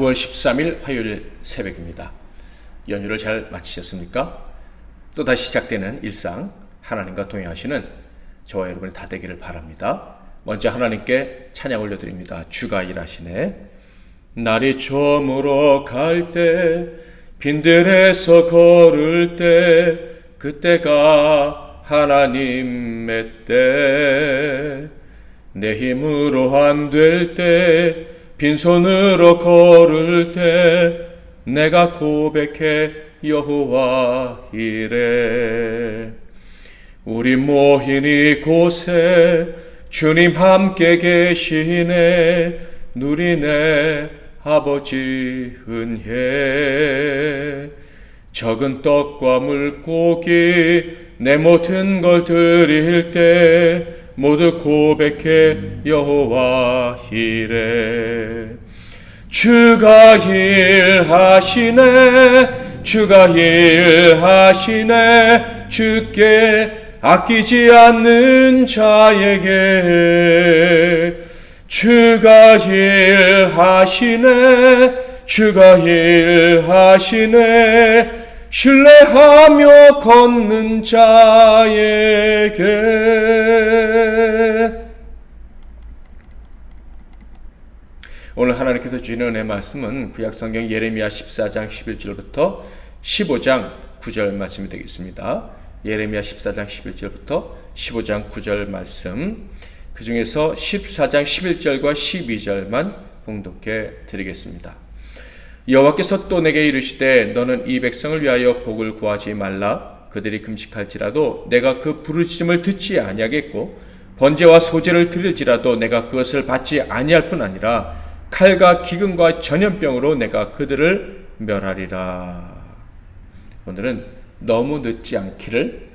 9월 13일 화요일 새벽입니다. 연휴를 잘 마치셨습니까? 또다시 시작되는 일상, 하나님과 동행하시는 저와 여러분이 다 되기를 바랍니다. 먼저 하나님께 찬양 올려드립니다. 주가 일하시네. 날이 저물어 갈 때, 빈들에서 걸을 때, 그때가 하나님의 때. 내 힘으로 안 될 때, 빈손으로 걸을 때 내가 고백해 여호와 이래. 우리 모인 이곳에 주님 함께 계시네. 누리네 아버지 은혜. 적은 떡과 물고기 내 모든 걸 드릴 때 모두 고백해 여호와 이래. 주가 일하시네. 주가 일하시네. 주께 아끼지 않는 자에게. 주가 일하시네. 주가 일하시네. 신뢰하며 걷는 자에게. 오늘 하나님께서 주시는 은혜의 말씀은 구약성경 예레미야 14장 11절부터 15장 9절 말씀이 되겠습니다. 예레미야 14장 11절부터 15장 9절 말씀, 그 중에서 14장 11절과 12절만 봉독해 드리겠습니다. 여호와께서 또 내게 이르시되 너는 이 백성을 위하여 복을 구하지 말라. 그들이 금식할지라도 내가 그 부르짖음을 듣지 아니하겠고 번제와 소제를 드릴지라도 내가 그것을 받지 아니할 뿐 아니라 칼과 기근과 전염병으로 내가 그들을 멸하리라. 오늘은 너무 늦지 않기를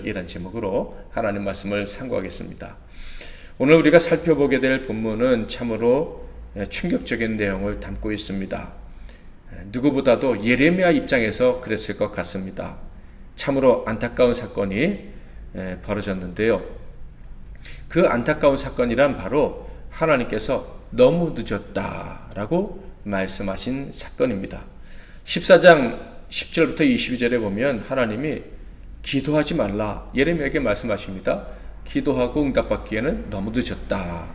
이란 제목으로 하나님 말씀을 상고하겠습니다. 오늘 우리가 살펴보게 될 본문은 참으로 충격적인 내용을 담고 있습니다. 누구보다도 예레미야 입장에서 그랬을 것 같습니다. 참으로 안타까운 사건이 벌어졌는데요. 그 안타까운 사건이란 바로 하나님께서 너무 늦었다라고 말씀하신 사건입니다. 14장 10절부터 22절에 보면 하나님이 기도하지 말라 예레미야에게 말씀하십니다. 기도하고 응답받기에는 너무 늦었다.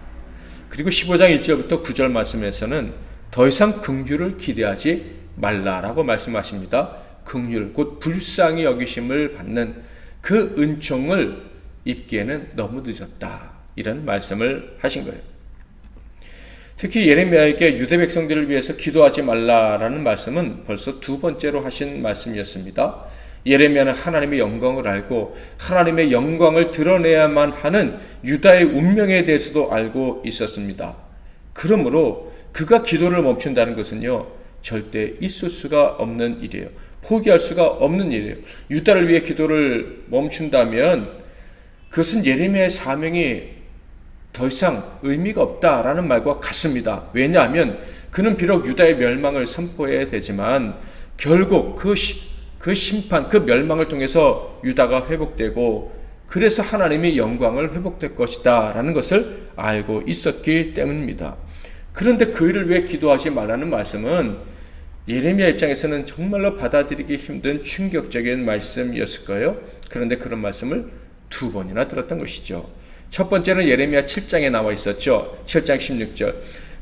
그리고 15장 1절부터 9절 말씀에서는 더 이상 긍휼을 기대하지 말라라고 말씀하십니다. 긍휼, 곧 불쌍히 여기심을 받는 그 은총을 입기에는 너무 늦었다. 이런 말씀을 하신 거예요. 특히 예레미야에게 유대 백성들을 위해서 기도하지 말라라는 말씀은 벌써 두 번째로 하신 말씀이었습니다. 예레미야는 하나님의 영광을 알고 하나님의 영광을 드러내야만 하는 유다의 운명에 대해서도 알고 있었습니다. 그러므로 그가 기도를 멈춘다는 것은요, 절대 있을 수가 없는 일이에요. 포기할 수가 없는 일이에요. 유다를 위해 기도를 멈춘다면 그것은 예레미야의 사명이 더 이상 의미가 없다라는 말과 같습니다. 왜냐하면 그는 비록 유다의 멸망을 선포해야 되지만 결국 그 심판, 그 멸망을 통해서 유다가 회복되고 그래서 하나님의 영광을 회복될 것이다 라는 것을 알고 있었기 때문입니다. 그런데 그 일을 위해 기도하지 말라는 말씀은 예레미야 입장에서는 정말로 받아들이기 힘든 충격적인 말씀이었을 거예요. 그런데 그런 말씀을 두 번이나 들었던 것이죠. 첫 번째는 예레미야 7장에 나와 있었죠. 7장 16절.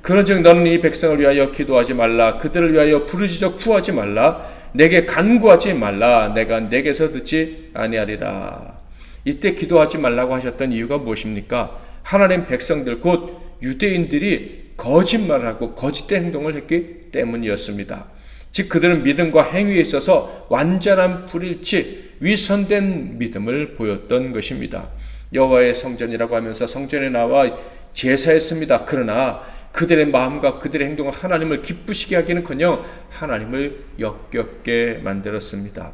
그런즉 너는 이 백성을 위하여 기도하지 말라. 그들을 위하여 부르짖어 구하지 말라. 내게 간구하지 말라. 내가 내게서 듣지 아니하리라. 이때 기도하지 말라고 하셨던 이유가 무엇입니까? 하나님 백성들 곧 유대인들이 거짓말을 하고 거짓된 행동을 했기 때문이었습니다. 즉 그들은 믿음과 행위에 있어서 완전한 불일치, 위선된 믿음을 보였던 것입니다. 여호와의 성전이라고 하면서 성전에 나와 제사했습니다. 그러나 그들의 마음과 그들의 행동은 하나님을 기쁘시게 하기는커녕 하나님을 역겹게 만들었습니다.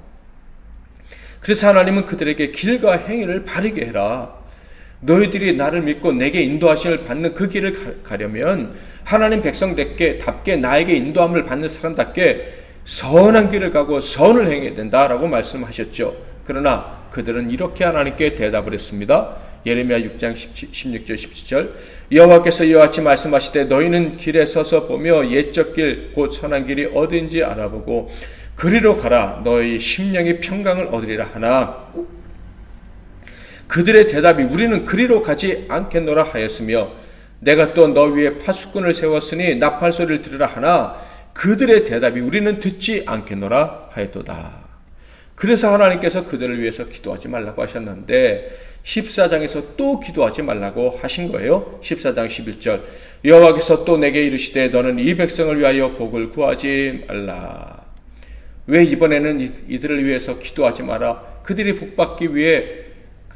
그래서 하나님은 그들에게 길과 행위를 바르게 해라. 너희들이 나를 믿고 내게 인도하심을 받는 그 길을 가려면 하나님 백성답게 나에게 인도함을 받는 사람답게 선한 길을 가고 선을 행해야 된다라고 말씀하셨죠. 그러나 그들은 이렇게 하나님께 대답을 했습니다. 예레미야 6장 16절 17절 여호와께서 이와 같이 말씀하시되 너희는 길에 서서 보며 옛적 길 곧 선한 길이 어딘지 알아보고 그리로 가라 너희 심령이 평강을 얻으리라 하나 그들의 대답이 우리는 그리로 가지 않겠노라 하였으며 내가 또 너 위에 파수꾼을 세웠으니 나팔 소리를 들으라 하나 그들의 대답이 우리는 듣지 않겠노라 하였도다. 그래서 하나님께서 그들을 위해서 기도하지 말라고 하셨는데 14장에서 또 기도하지 말라고 하신 거예요. 14장 11절 여호와께서 또 내게 이르시되 너는 이 백성을 위하여 복을 구하지 말라. 왜 이번에는 이들을 위해서 기도하지 마라. 그들이 복받기 위해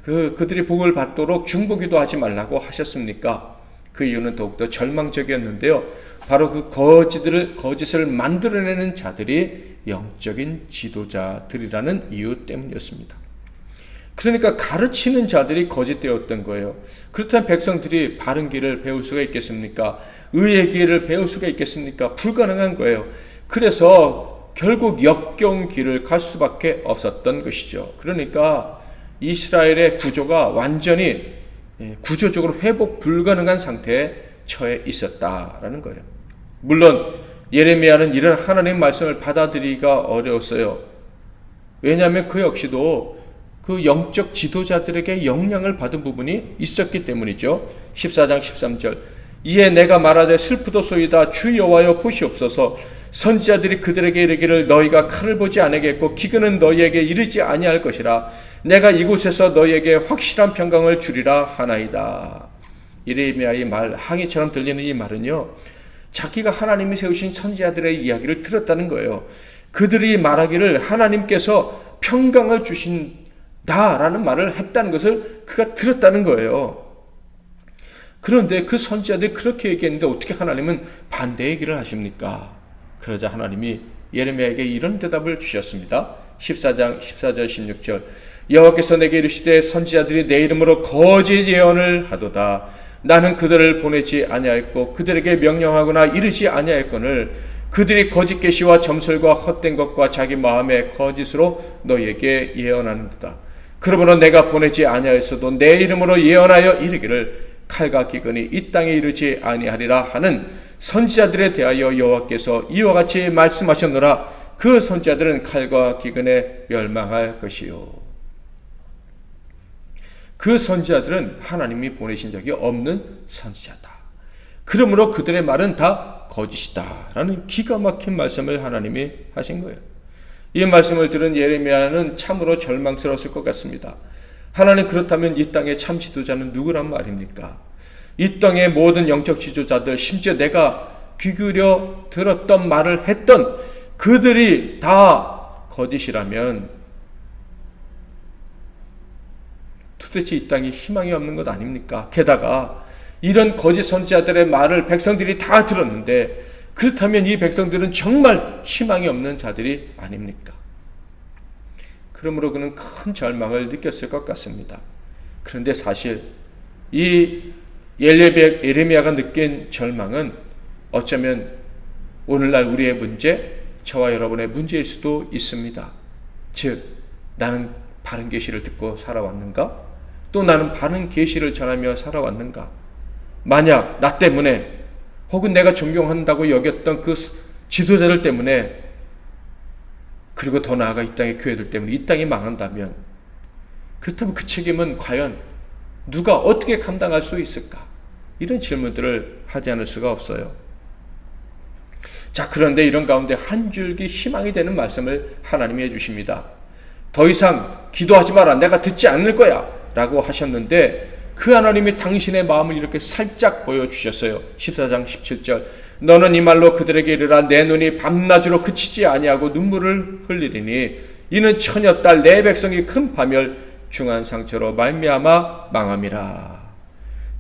그들이 복을 받도록 중보기도 하지 말라고 하셨습니까? 그 이유는 더욱더 절망적이었는데요. 바로 그 거짓을 만들어내는 자들이 영적인 지도자들이라는 이유 때문이었습니다. 그러니까 가르치는 자들이 거짓되었던 거예요. 그렇다면 백성들이 바른 길을 배울 수가 있겠습니까? 의의 길을 배울 수가 있겠습니까? 불가능한 거예요. 그래서 결국 역겨운 길을 갈 수밖에 없었던 것이죠. 그러니까 이스라엘의 구조가 완전히 구조적으로 회복 불가능한 상태에 처해 있었다라는 거예요. 물론 예레미야는 이런 하나님의 말씀을 받아들이기가 어려웠어요. 왜냐하면 그 역시도 그 영적 지도자들에게 영향을 받은 부분이 있었기 때문이죠. 14장 13절 이에 내가 말하되 슬프도소이다 주 여호와여 보시옵소서 선지자들이 그들에게 이르기를 너희가 칼을 보지 아니하겠고 기근은 너희에게 이르지 아니할 것이라 내가 이곳에서 너희에게 확실한 평강을 주리라 하나이다. 예레미야의 말 항해처럼 들리는 이 말은요 자기가 하나님이 세우신 선지자들의 이야기를 들었다는 거예요. 그들이 말하기를 하나님께서 평강을 주신다라는 말을 했다는 것을 그가 들었다는 거예요. 그런데 그 선지자들이 그렇게 얘기했는데 어떻게 하나님은 반대 얘기를 하십니까? 그러자 하나님이 예레미야에게 이런 대답을 주셨습니다. 14장 14절 16절 여호와께서 내게 이르시되 선지자들이 내 이름으로 거짓 예언을 하도다. 나는 그들을 보내지 아니하였고 그들에게 명령하거나 이르지 아니하였거늘 그들이 거짓 계시와 점설과 헛된 것과 자기 마음의 거짓으로 너희에게 예언하는도다. 그러므로 내가 보내지 아니하였어도 내 이름으로 예언하여 이르기를 칼과 기근이 이 땅에 이르지 아니하리라 하는 선지자들에 대하여 여호와께서 이와 같이 말씀하셨노라. 그 선지자들은 칼과 기근에 멸망할 것이요. 그 선지자들은 하나님이 보내신 적이 없는 선지자다. 그러므로 그들의 말은 다 거짓이다 라는 기가 막힌 말씀을 하나님이 하신 거예요. 이 말씀을 들은 예레미야는 참으로 절망스러웠을 것 같습니다. 하나님 그렇다면 이 땅의 참 지도자는 누구란 말입니까? 이 땅의 모든 영적 지도자들 심지어 내가 귀 기울여 들었던 말을 했던 그들이 다 거짓이라면 도대체 이 땅에 희망이 없는 것 아닙니까? 게다가 이런 거짓 선지자들의 말을 백성들이 다 들었는데 그렇다면 이 백성들은 정말 희망이 없는 자들이 아닙니까? 그러므로 그는 큰 절망을 느꼈을 것 같습니다. 그런데 사실 이 예레미야가 느낀 절망은 어쩌면 오늘날 우리의 문제, 저와 여러분의 문제일 수도 있습니다. 즉 나는 바른 계시를 듣고 살아왔는가? 또 나는 바른 계시를 전하며 살아왔는가? 만약 나 때문에 혹은 내가 존경한다고 여겼던 그 지도자들 때문에 그리고 더 나아가 이 땅의 교회들 때문에 이 땅이 망한다면 그렇다면 그 책임은 과연 누가 어떻게 감당할 수 있을까? 이런 질문들을 하지 않을 수가 없어요. 자, 그런데 이런 가운데 한 줄기 희망이 되는 말씀을 하나님이 해주십니다. 더 이상 기도하지 마라. 내가 듣지 않을 거야 라고 하셨는데 그 하나님이 당신의 마음을 이렇게 살짝 보여주셨어요. 14장 17절 너는 이 말로 그들에게 이르라 내 눈이 밤낮으로 그치지 아니하고 눈물을 흘리리니 이는 처녀 딸 내 백성이 큰 파멸 중한 상처로 말미암아 망함이라.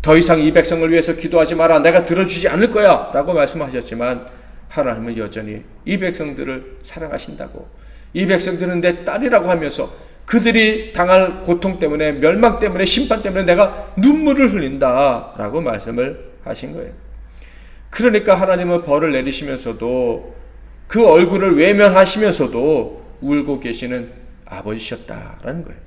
더 이상 이 백성을 위해서 기도하지 마라. 내가 들어주지 않을 거야 라고 말씀하셨지만 하나님은 여전히 이 백성들을 사랑하신다고 이 백성들은 내 딸이라고 하면서 그들이 당할 고통 때문에 멸망 때문에 심판 때문에 내가 눈물을 흘린다 라고 말씀을 하신 거예요. 그러니까 하나님은 벌을 내리시면서도 그 얼굴을 외면하시면서도 울고 계시는 아버지셨다라는 거예요.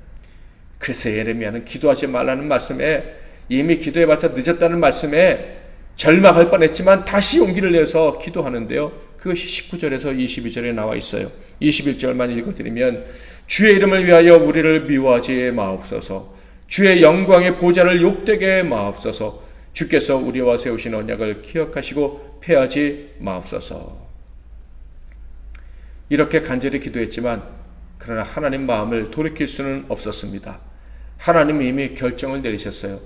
그래서 예레미야는 기도하지 말라는 말씀에, 이미 기도해봤자 늦었다는 말씀에 절망할 뻔했지만 다시 용기를 내서 기도하는데요. 그것이 19절에서 22절에 나와 있어요. 21절만 읽어드리면, 주의 이름을 위하여 우리를 미워하지 마옵소서. 주의 영광의 보좌를 욕되게 마옵소서. 주께서 우리와 세우신 언약을 기억하시고 패하지 마옵소서. 이렇게 간절히 기도했지만 그러나 하나님 마음을 돌이킬 수는 없었습니다. 하나님이 이미 결정을 내리셨어요.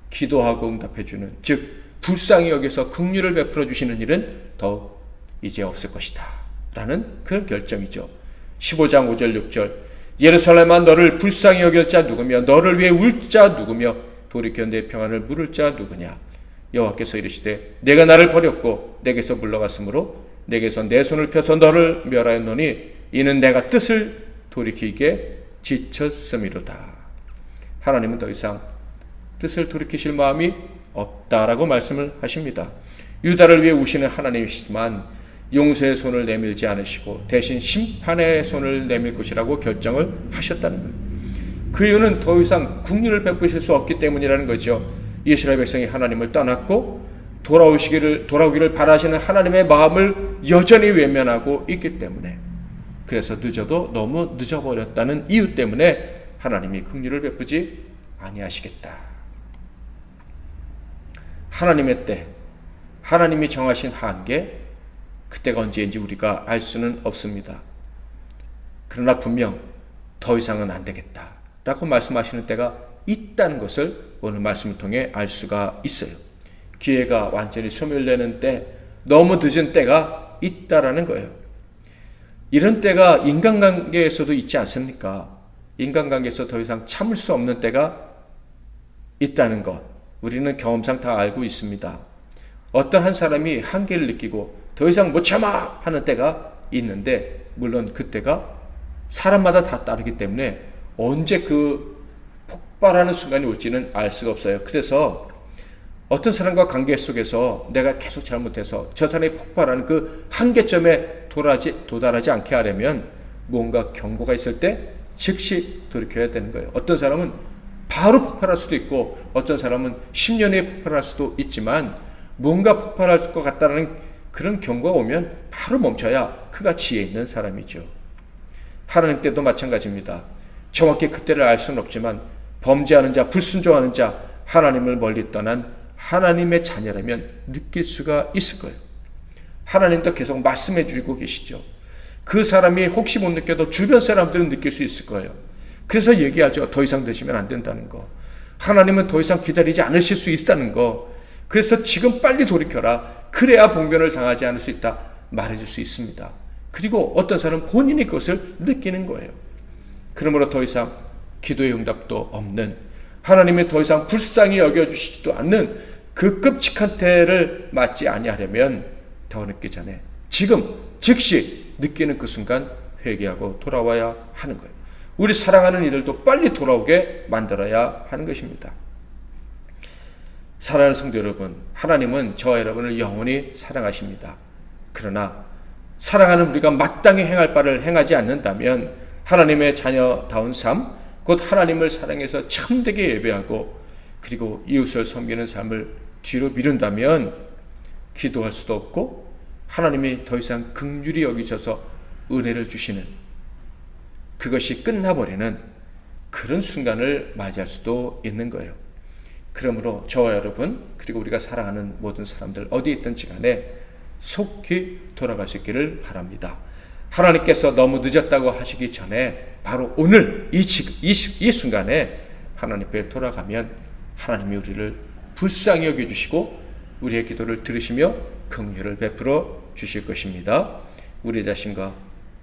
기도하고 응답해주는, 즉 불쌍히 여겨서 긍휼을 베풀어 주시는 일은 더 이제 없을 것이다 라는 그런 결정이죠. 15장 5절 6절, 예루살렘아 너를 불쌍히 여길 자 누구며 너를 위해 울 자 누구며 돌이켜 내 평안을 물을 자 누구냐. 여호와께서 이르시되 내가 나를 버렸고 내게서 물러갔으므로 내게서 내 손을 펴서 너를 멸하였노니 이는 내가 뜻을 돌이키기에 지쳤음이로다. 하나님은 더 이상 뜻을 돌이키실 마음이 없다라고 말씀을 하십니다. 유다를 위해 우시는 하나님이시지만 용서의 손을 내밀지 않으시고 대신 심판의 손을 내밀 것이라고 결정을 하셨다는 거예요. 그 이유는 더 이상 긍휼을 베푸실 수 없기 때문이라는 거죠. 이스라엘 백성이 하나님을 떠났고 돌아오기를 바라시는 하나님의 마음을 여전히 외면하고 있기 때문에, 그래서 늦어도 너무 늦어버렸다는 이유 때문에 하나님이 긍휼을 베푸지 아니하시겠다. 하나님의 때, 하나님이 정하신 한계, 그때가 언제인지 우리가 알 수는 없습니다. 그러나 분명 더 이상은 안 되겠다 라고 말씀하시는 때가 있다는 것을 오늘 말씀을 통해 알 수가 있어요. 기회가 완전히 소멸되는 때, 너무 늦은 때가 있다라는 거예요. 이런 때가 인간관계에서도 있지 않습니까? 인간관계에서 더 이상 참을 수 없는 때가 있다는 것, 우리는 경험상 다 알고 있습니다. 어떤 한 사람이 한계를 느끼고 더 이상 못 참아 하는 때가 있는데, 물론 그때가 사람마다 다 다르기 때문에 언제 그 폭발하는 순간이 올지는 알 수가 없어요. 그래서 어떤 사람과 관계 속에서 내가 계속 잘못해서 저 사람이 폭발하는 그 한계점에 도달하지 않게 하려면 뭔가 경고가 있을 때 즉시 돌이켜야 되는 거예요. 어떤 사람은 바로 폭발할 수도 있고 어떤 사람은 10년 후에 폭발할 수도 있지만, 뭔가 폭발할 것 같다는 그런 경고가 오면 바로 멈춰야 그가 지혜 있는 사람이죠. 하나님 때도 마찬가지입니다. 정확히 그때를 알 수는 없지만 범죄하는 자, 불순종하는 자, 하나님을 멀리 떠난 하나님의 자녀라면 느낄 수가 있을 거예요. 하나님도 계속 말씀해 주고 계시죠. 그 사람이 혹시 못 느껴도 주변 사람들은 느낄 수 있을 거예요. 그래서 얘기하죠. 더 이상 되시면 안 된다는 거. 하나님은 더 이상 기다리지 않으실 수 있다는 거. 그래서 지금 빨리 돌이켜라. 그래야 봉변을 당하지 않을 수 있다. 말해줄 수 있습니다. 그리고 어떤 사람은 본인이 그것을 느끼는 거예요. 그러므로 더 이상 기도의 응답도 없는, 하나님이 더 이상 불쌍히 여겨주시지도 않는 그 끔찍한 때를 맞지 아니하려면 더 늦기 전에 지금 즉시 느끼는 그 순간 회개하고 돌아와야 하는 거예요. 우리 사랑하는 이들도 빨리 돌아오게 만들어야 하는 것입니다. 사랑하는 성도 여러분, 하나님은 저와 여러분을 영원히 사랑하십니다. 그러나 사랑하는 우리가 마땅히 행할 바를 행하지 않는다면 하나님의 자녀다운 삶, 곧 하나님을 사랑해서 참되게 예배하고 그리고 이웃을 섬기는 삶을 뒤로 미룬다면 기도할 수도 없고 하나님이 더 이상 긍휼히 여기셔서 은혜를 주시는, 그것이 끝나버리는 그런 순간을 맞이할 수도 있는 거예요. 그러므로 저와 여러분, 그리고 우리가 사랑하는 모든 사람들 어디 있든지 간에 속히 돌아갈 수 있기를 바랍니다. 하나님께서 너무 늦었다고 하시기 전에 바로 오늘 이 순간에 하나님 앞에 돌아가면 하나님이 우리를 불쌍히 여겨주시고 우리의 기도를 들으시며 긍휼을 베풀어 주실 것입니다. 우리 자신과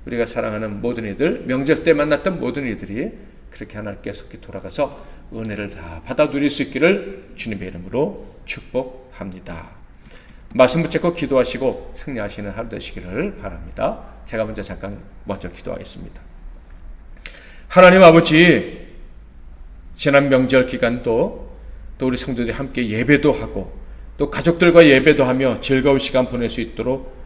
우리가 사랑하는 모든 이들, 명절 때 만났던 모든 이들이 그렇게 하나님께 속히 돌아가서 은혜를 다 받아 누릴 수 있기를 주님의 이름으로 축복합니다. 말씀 붙잡고 기도하시고 승리하시는 하루 되시기를 바랍니다. 제가 먼저 기도하겠습니다. 하나님 아버지, 지난 명절 기간도 또 우리 성도들이 함께 예배도 하고 또 가족들과 예배도 하며 즐거운 시간 보낼 수 있도록,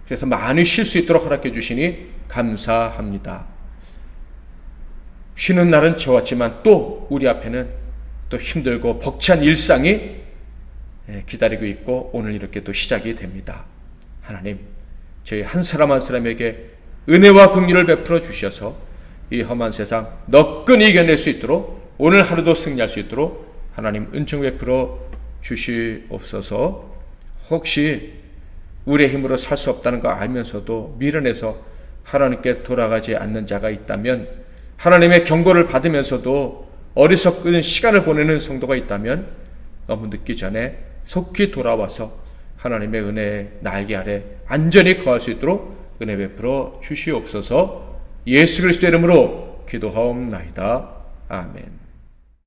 그래서 많이 쉴 수 있도록 허락해 주시니 감사합니다. 쉬는 날은 좋았지만 또 우리 앞에는 또 힘들고 벅찬 일상이 기다리고 있고 오늘 이렇게 또 시작이 됩니다. 하나님, 저희 한 사람 한 사람에게 은혜와 긍휼을 베풀어 주셔서 이 험한 세상 너끈히 이겨낼 수 있도록 오늘 하루도 승리할 수 있도록 하나님 은총 베풀어 주시옵소서. 혹시 우리의 힘으로 살 수 없다는 거 알면서도 미련해서 하나님께 돌아가지 않는 자가 있다면, 하나님의 경고를 받으면서도 어리석은 시간을 보내는 성도가 있다면 너무 늦기 전에 속히 돌아와서 하나님의 은혜의 날개 아래 안전히 거할 수 있도록 은혜 베풀어 주시옵소서. 예수 그리스도의 이름으로 기도하옵나이다. 아멘.